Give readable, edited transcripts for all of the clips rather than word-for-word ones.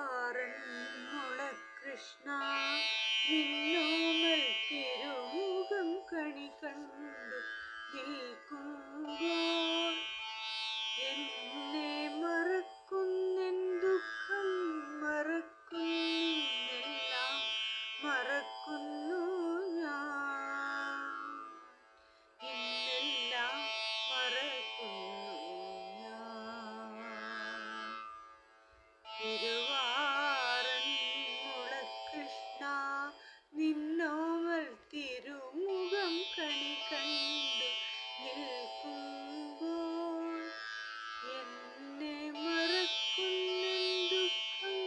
തിരുവാറന്മുള കൃഷ്ണ നിന്നോമൽ തിരുമുഖം കണി കണ്ടു നിൽക്കുമ്പോൾ എന്നെ മറക്കുന്നെൻ ദുഃഖം മറക്കുന്നെല്ലാം മറക്കുന്നു ഞാൻ ഇന്നെല്ലാം മറക്കുന്നു ഞാൻ. തിരുവാറന്മുള കൃഷ്ണ നിന്നോമൽ തിരുമുഖം കണി കണ്ടു നിൽക്കുമ്പോൾ എന്നെ മറക്കുന്നെൻ ദുഃഖം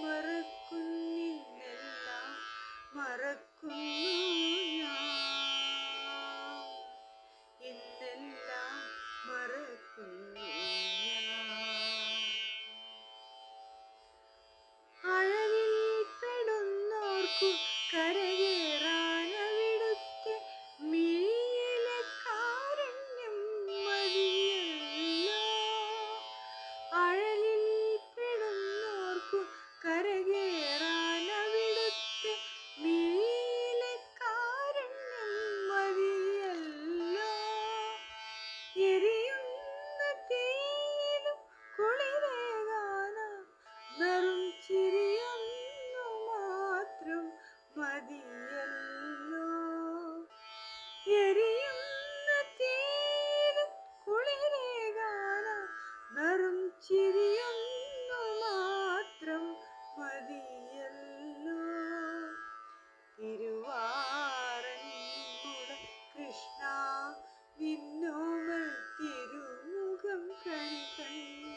മറക്കുന്നിന്നെല്ലാം മറക്കുന്നു ഞാൻ ഇന്നെല്ലാം മറക്കുന്നു ഞാൻ. അഴകിൽ പെടുന്നോർക്കു കരകേറാനവിടുത്തെ മിഴിയിലെ കാരുണ്യം മതിയല്ലോ. അഴലിൽ പെടുന്നോർക്കു കരകേറാനവിടുത്തെ മിഴിയിലെ കാരുണ്യം മതിയല്ലോ. എരിയുന്ന തീയിലും കുളിരേകാന വെറും ചിരിയൊന്നു മാത്രം മതിയല്ലോ. എരിയുന്ന തീയിലും കുളിരേകാന വെറും ചിരിയൊന്നു മാത്രം മതിയല്ലോ. തിരുവാറന്മുള കൃഷ്ണ നിന്നോമൽ തിരുമുഖം കണി കണ്ടു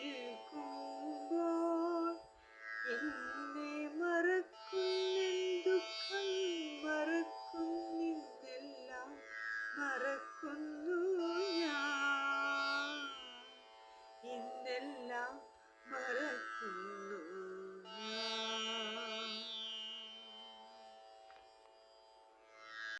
നിൽക്കുമ്പോൾ എന്നെ മറക്കുന്നെൻ ദുഃഖം മറക്കുന്നിന്നെല്ലാം മറക്കുന്നു